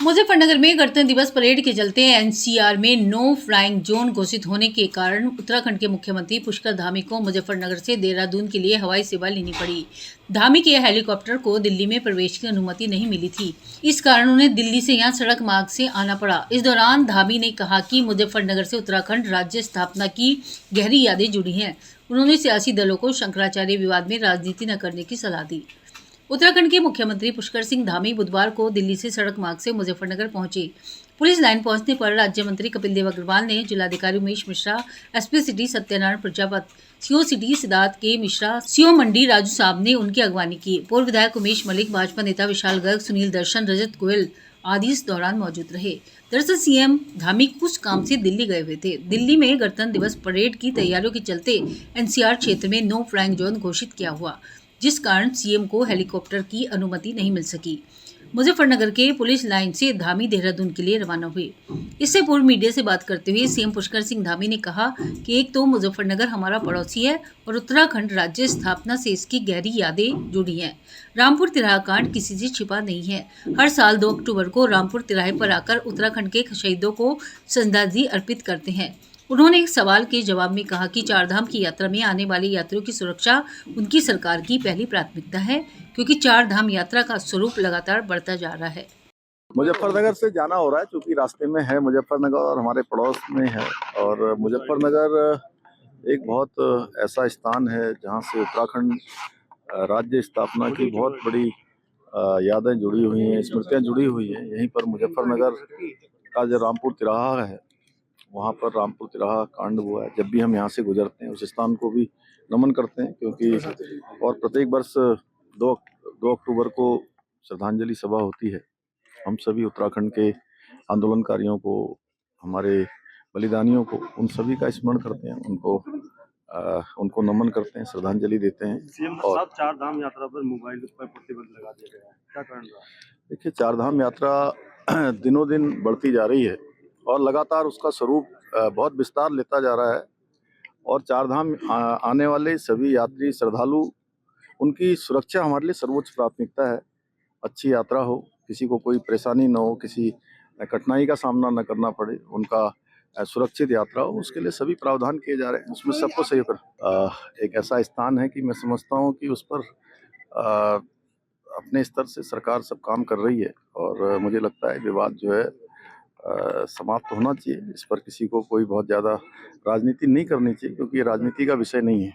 मुजफ्फरनगर में गणतंत्र दिवस परेड के चलते एनसीआर में नो फ्लाइंग जोन घोषित होने के कारण उत्तराखंड के मुख्यमंत्री पुष्कर धामी को मुजफ्फरनगर से देहरादून के लिए हवाई सेवा लेनी पड़ी। धामी के हेलीकॉप्टर को दिल्ली में प्रवेश की अनुमति नहीं मिली थी, इस कारण उन्हें दिल्ली से यहां सड़क मार्ग से आना पड़ा। इस दौरान धामी ने कहा कि मुजफ्फरनगर से उत्तराखंड राज्य स्थापना की गहरी यादें जुड़ी हैं। उन्होंने सियासी दलों को शंकराचार्य विवाद में राजनीति न करने की सलाह दी। उत्तराखंड के मुख्यमंत्री पुष्कर सिंह धामी बुधवार को दिल्ली से सड़क मार्ग से मुजफ्फरनगर पहुंचे। पुलिस लाइन पहुंचने पर राज्य मंत्री कपिल देव अग्रवाल ने जिलाधिकारी Umesh Mishra, SP city Satyanarayan Prajapat, CO city Siddharth के मिश्रा, सीओ मंडी राजू साहब ने उनकी अगवानी की। पूर्व विधायक उमेश मलिक, भाजपा नेता विशाल गर्ग, सुनील दर्शन, रजत गोयल आदि इस दौरान मौजूद रहे। दरअसल सीएम धामी कुछ काम से दिल्ली गए हुए थे। दिल्ली में गणतंत्र दिवस परेड की तैयारियों के चलते एनसीआर क्षेत्र में नो फ्लाइंग जोन घोषित किया हुआ, जिस कारण सीएम को हेलीकॉप्टर की अनुमति नहीं मिल सकी। मुजफ्फरनगर के पुलिस लाइन से धामी देहरादून के लिए रवाना हुए। इससे पूर्व मीडिया से बात करते हुए सीएम पुष्कर सिंह धामी ने कहा कि एक तो मुजफ्फरनगर हमारा पड़ोसी है और उत्तराखंड राज्य स्थापना से इसकी गहरी यादें जुड़ी हैं। रामपुर तिराहा कांड किसी से छिपा नहीं है। हर साल 2 अक्टूबर को रामपुर तिराहे पर आकर उत्तराखंड के शहीदों को श्रद्धांजलि अर्पित करते हैं। उन्होंने एक सवाल के जवाब में कहा कि चारधाम की यात्रा में आने वाले यात्रियों की सुरक्षा उनकी सरकार की पहली प्राथमिकता है, क्योंकि चारधाम यात्रा का स्वरूप लगातार बढ़ता जा रहा है। मुजफ्फरनगर से जाना हो रहा है क्योंकि रास्ते में है मुजफ्फरनगर और हमारे पड़ोस में है। और मुजफ्फरनगर एक बहुत ऐसा स्थान है जहां से उत्तराखंड राज्य स्थापना की बहुत बड़ी यादें जुड़ी हुई हैं, स्मृतियां जुड़ी हुई हैं। यहीं पर मुजफ्फरनगर का जो रामपुर तिराहा है, वहाँ पर रामपुर तिराहा कांड हुआ है। जब भी हम यहाँ से गुजरते हैं उस स्थान को भी नमन करते हैं, क्योंकि और प्रत्येक वर्ष 2 अक्टूबर को श्रद्धांजलि सभा होती है। हम सभी उत्तराखंड के आंदोलनकारियों को, हमारे बलिदानियों को, उन सभी का स्मरण करते हैं, उनको नमन करते हैं, श्रद्धांजलि देते हैं। सीएम साहब, चार धाम यात्रा पर मोबाइल पर प्रतिबंध लगा दिया गया है, क्या कारण रहा? देखिए, चार धाम यात्रा दिनों दिन बढ़ती जा रही है और लगातार उसका स्वरूप बहुत विस्तार लेता जा रहा है। और चार धाम आने वाले सभी यात्री श्रद्धालु, उनकी सुरक्षा हमारे लिए सर्वोच्च प्राथमिकता है। अच्छी यात्रा हो, किसी को कोई परेशानी न हो, किसी कठिनाई का सामना न करना पड़े, उनका सुरक्षित यात्रा हो, उसके लिए सभी प्रावधान किए जा रहे हैं। उसमें सबको सहयोग एक ऐसा स्थान है कि मैं समझता हूँ कि उस पर अपने स्तर से सरकार सब काम कर रही है। और मुझे लगता है विवाद जो है समाप्त होना चाहिए। इस पर किसी को कोई बहुत ज़्यादा राजनीति नहीं करनी चाहिए, क्योंकि ये राजनीति का विषय नहीं है।